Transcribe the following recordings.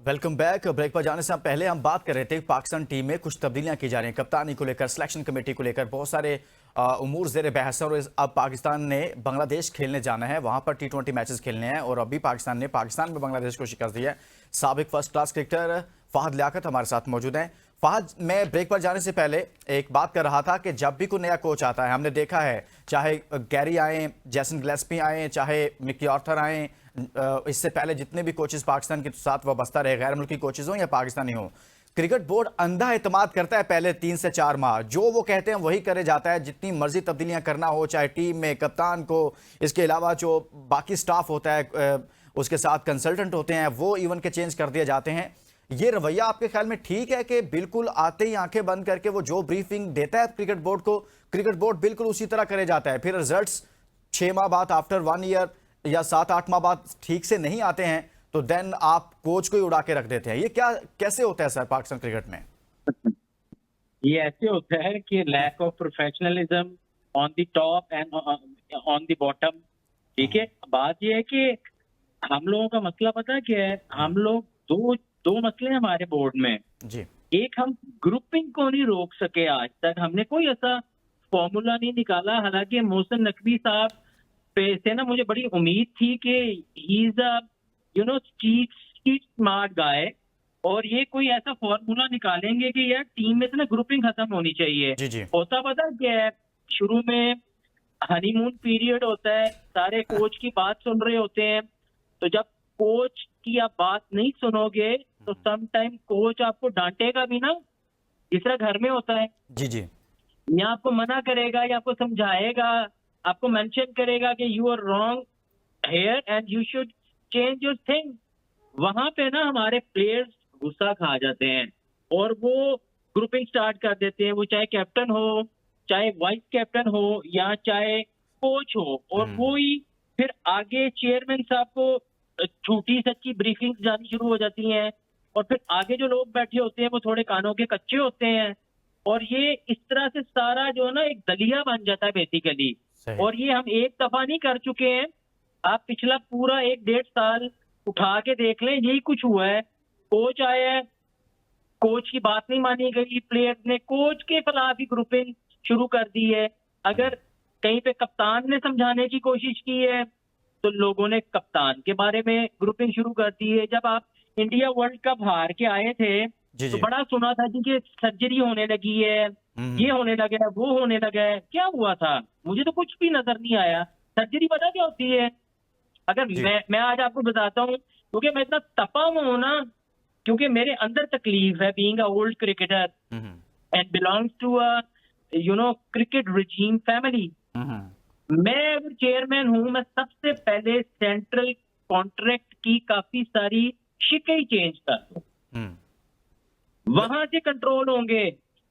Welcome back. Break पर जाने से पहले हम बात कर रहे थे पाकिस्तान टीम में कुछ तब्दीलियां की जा रही हैं, कप्तानी को लेकर, सिलेक्शन कमेटी को लेकर बहुत सारे उमूर ज़ेर बहस हैं। और अब पाकिस्तान ने बांग्लादेश खेलने जाना है, वहां पर T20 मैचेस खेलने हैं और अभी पाकिस्तान में बांग्लादेश को शिकस्त दी है। साबिक first class cricketer Fahad Liaquat हमारे साथ मौजूद हैं। फहद, मैं ब्रेक पर जाने से पहले एक बात कर रहा था कि जब भी कोई नया कोच आता है, हमने देखा है चाहे गैरी आए, जैसन गिलेस्पी आए, चाहे मिकी आर्थर आए, इससे पहले जितने भी कोचेस पाकिस्तान के साथ वाबस्ता रहे, गैर मुल्की कोचेस हों या पाकिस्तानी हों, क्रिकेट बोर्ड अंधा एतमाद करता है पहले 3 से 4 माह। जो वो कहते हैं वही करे जाता है, जितनी मर्जी तब्दीलियां करना हो, चाहे टीम में कप्तान को, इसके अलावा जो बाकी स्टाफ होता है, उसके साथ कंसल्टेंट होते हैं, वो इवन के चेंज कर दिए जाते हैं। ये रवैया आपके ख्याल में ठीक है कि बिल्कुल आते ही आंखें बंद करके वो जो ब्रीफिंग देता है क्रिकेट बोर्ड को, क्रिकेट बोर्ड बिल्कुल उसी तरह करे जाता है, फिर रिजल्ट्स 6 माह बाद, आफ्टर 1 ईयर या 7-8 माह बाद ठीक से नहीं आते हैं, तो देन आप कोच को ही उड़ा के रख देते हैं? ये क्या कैसे होता है सर पाकिस्तान क्रिकेट में? ये ऐसे होता है कि lack of professionalism on the top and on the bottom. ठीक है, बात ये है कि हम लोगों का मसला पता है क्या है? हम लोग दो मसले हैं हमारे बोर्ड में जी। एक, हम ग्रुपिंग को नहीं रोक सके। आज तक हमने कोई ऐसा फॉर्मूला नहीं निकाला। हालांकि मोहसिन नकवी साहब पे से ना मुझे बड़ी उम्मीद थी कि he is a street smart guy, और ये कोई ऐसा फॉर्मूला निकालेंगे कि यार टीम में से ना ग्रुपिंग खत्म होनी चाहिए। जी जी। होता पता क्या है? शुरू में हनीमून पीरियड होता है, सारे कोच की बात सुन रहे होते हैं, तो जब कोच की आप बात नहीं सुनोगे तो सम टाइम कोच आपको डांटेगा भी ना, जिस तरह घर में होता है। जी जी। या आपको मना करेगा या आपको समझाएगा, आपको मेंशन करेगा कि you are wrong here and you should change your thing. वहां पे ना हमारे प्लेयर्स गुस्सा खा जाते हैं और वो ग्रुपिंग स्टार्ट कर देते हैं, वो चाहे कैप्टन हो, चाहे वाइस कैप्टन हो, या चाहे कोच हो, और वो ही फिर आगे चेयरमैन साहब को झूठी सच्ची ब्रीफिंग जानी शुरू हो जाती हैं, और फिर आगे जो लोग बैठे होते हैं वो थोड़े कानों के कच्चे होते हैं, और ये इस तरह से सारा जो है ना एक दलिया बन जाता है बेसिकली। और ये हम एक दफा नहीं कर चुके हैं, आप पिछला पूरा 1-1.5 साल उठा के देख लें, यही कुछ हुआ है। कोच आया है, कोच की बात नहीं मानी गई, प्लेयर्स ने कोच के खिलाफ ही ग्रुपिंग शुरू कर दी है। अगर कहीं पे कप्तान ने समझाने की कोशिश की है तो लोगों ने कप्तान के बारे में ग्रुपिंग शुरू कर दी है। जब आप इंडिया वर्ल्ड कप हार के आए थे तो बड़ा सुना था कि सर्जरी होने लगी है, ये होने लगा है, वो होने लगा है। क्या हुआ था? मुझे तो कुछ भी नजर नहीं आया। सर्जरी पता क्या होती है? अगर मैं आज आपको बताता हूँ, क्योंकि मैं इतना तपा हुआ हूं ना, क्योंकि मेरे अंदर तकलीफ है, being a old cricketer and belongs to a cricket regime family. मैं अगर चेयरमैन हूं, मैं सबसे पहले सेंट्रल कॉन्ट्रैक्ट की काफी सारी शिकें चेंज कर दूं, वहां से कंट्रोल होंगे।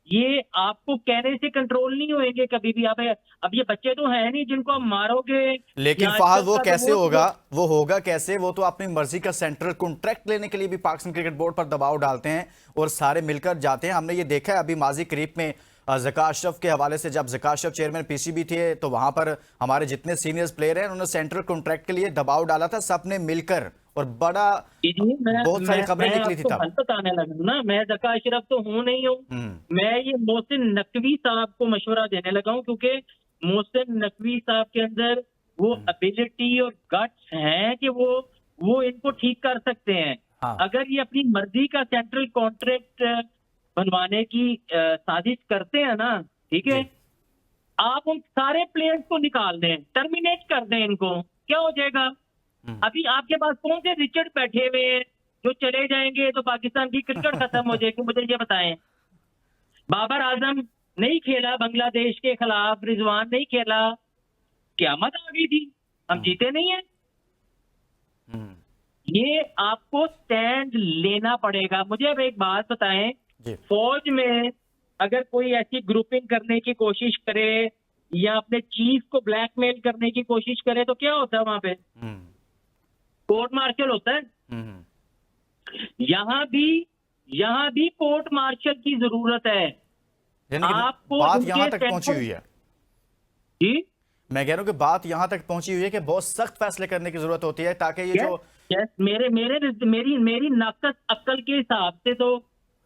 ये आपको कहने से कंट्रोल नहीं होंगे कभी भी। अब ये बच्चे तो हैं नहीं जिनको आप मारोगे। लेकिन फहद, वो कैसे होगा? वो होगा कैसे? वो तो अपनी मर्जी का सेंट्रल कॉन्ट्रैक्ट लेने के लिए भी पाकिस्तान क्रिकेट बोर्ड पर दबाव डालते हैं और सारे मिलकर जाते हैं। हमने ये देखा है अभी माजी करीब में ज़का अशरफ के हवाले से, जब ज़का अशरफ चेयरमैन पीसीबी थे तो वहां पर हमारे जितने सीनियर्स प्लेयर हैं उन्होंने सेंट्रल कॉन्ट्रैक्ट के लिए दबाव डाला था, सबने मिलकर, और बड़ा बहुत सारी खबरें निकली थी तब। बताने लगा ना, मैं ज़का अशरफ तो हूँ नहीं हूँ, मैं ये मोहसिन नकवी साहब को मशवरा देने लगा हूँ, क्योंकि मोहसिन नकवी साहब के अंदर वो एबिलिटी और गट्स हैं कि वो इनको ठीक कर सकते हैं। हाँ। अगर ये अपनी मर्जी का सेंट्रल कॉन्ट्रैक्ट बनवाने की साजिश करते हैं ना, ठीक है, आप उन सारे प्लेयर्स को निकाल दें, टर्मिनेट कर दें इनको, क्या हो जाएगा? अभी आपके पास कौन से रिचर्ड बैठे हुए हैं जो चले जाएंगे तो पाकिस्तान की क्रिकेट खत्म हो जाएगी? मुझे ये बताएं। बाबर आजम नहीं खेला बांग्लादेश के खिलाफ, रिजवान नहीं खेला, क़यामत आ गई थी, हम जीते नहीं है। ये आपको स्टैंड लेना पड़ेगा। मुझे अब एक बात बताएं, फौज में अगर कोई ऐसी ग्रुपिंग करने की कोशिश करे या अपने चीफ को ब्लैकमेल करने की कोशिश करे तो क्या होता है? वहां पे कोर्ट मार्शल होता है। यहाँ भी कोर्ट मार्शल की जरूरत है। आपको बात यहां तक पहुंची हुई है जी, मैं कह रहा हूं कि बात यहां तक पहुंची हुई है कि बहुत सख्त फैसले करने की जरूरत होती है, ताकि ये जो यस, मेरे मेरे मेरी मेरी नाकस अक्ल के हिसाब से तो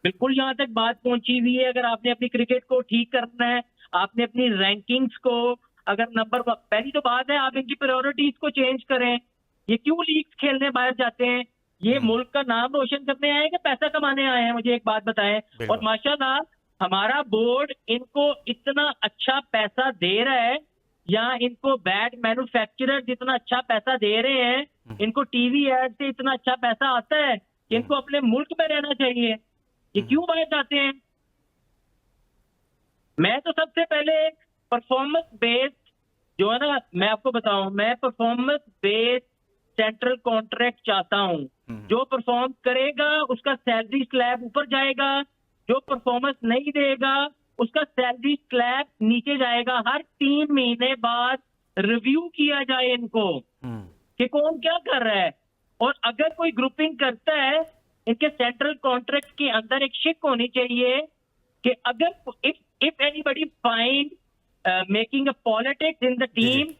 बिल्कुल यहाँ तक बात पहुंची हुई है। अगर आपने अपनी क्रिकेट को ठीक करना है, आपने अपनी रैंकिंग्स को अगर पहली तो बात है आप इनकी प्रायोरिटीज को चेंज करें। ये क्यों लीग्स खेलने बाहर जाते हैं? ये मुल्क का नाम रोशन करने आए हैं कि पैसा कमाने आए हैं? मुझे एक बात बताएं। और माशाल्लाह हमारा बोर्ड इनको इतना अच्छा पैसा दे रहा है, या इनको बैट मैन्युफैक्चरर जितना अच्छा पैसा दे रहे हैं, इनको टीवी एड से इतना अच्छा पैसा आता है कि इनको अपने मुल्क में रहना चाहिए। ये क्यों बाहर जाते हैं? मैं तो सबसे पहले परफॉर्मेंस बेस्ड जो है ना, मैं आपको बताऊं, मैं परफॉर्मेंस बेस्ड सेंट्रल कॉन्ट्रैक्ट चाहता हूं। जो परफॉर्म करेगा उसका सैलरी स्लैब ऊपर जाएगा, जो परफॉर्मेंस नहीं देगा उसका सैलरी स्लैब नीचे जाएगा। हर 3 महीने बाद रिव्यू किया जाए इनको कि कौन क्या कर रहा है। और अगर कोई ग्रुपिंग करता है, इनके सेंट्रल कॉन्ट्रैक्ट के अंदर एक शिक होनी चाहिए कि अगर if anybody find making a politics in the team,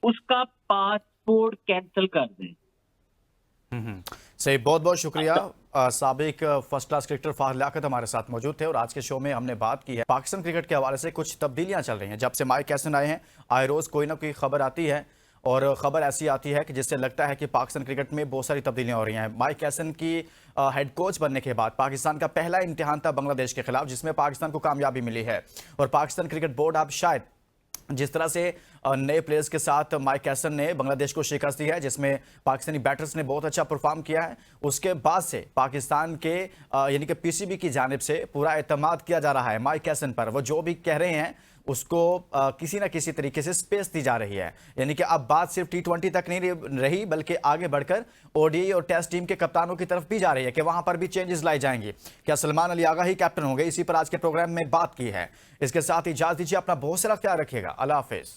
उसका पासपोर्ट कैंसिल कर दें। सही, बहुत बहुत शुक्रिया। साबिक first class cricketer Fahad Liaquat हमारे साथ मौजूद थे और आज के शो में हमने बात की है पाकिस्तान क्रिकेट के हवाले से। कुछ तब्दीलियां चल रही हैं जब से माइक हैसन आए हैं। आए रोज़ कोई ना कोई खबर आती है और ख़बर ऐसी आती है कि जिससे लगता है कि पाकिस्तान क्रिकेट में बहुत सारी तब्दीलियां हो रही हैं। माइक हैसन की हेड कोच बनने के बाद पाकिस्तान का पहला इम्तिहान था बांग्लादेश के खिलाफ, जिसमें पाकिस्तान को कामयाबी मिली है। और पाकिस्तान क्रिकेट बोर्ड अब शायद जिस तरह से नए प्लेयर्स के साथ माइक हैसन ने बांग्लादेश को शिकस्त दी है, जिसमें पाकिस्तानी बैटर्स ने बहुत अच्छा परफॉर्म किया है, उसके बाद से पाकिस्तान के यानी कि पीसीबी की जानिब से पूरा एतमाद किया जा रहा है माइक हैसन पर। वो जो भी कह रहे हैं उसको किसी ना किसी तरीके से स्पेस दी जा रही है। यानी कि अब बात सिर्फ T20 तक नहीं रही, बल्कि आगे बढ़कर ओडीआई और टेस्ट टीम के कप्तानों की तरफ भी जा रही है कि वहां पर भी चेंजेस लाई जाएंगी। क्या सलमान अली आगा ही कैप्टन होंगे? इसी पर आज के प्रोग्राम में बात की है। इसके साथ ही इजाजत दीजिए, अपना बहुत सारा ख्याल रखिएगा। अल्लाह हाफिज।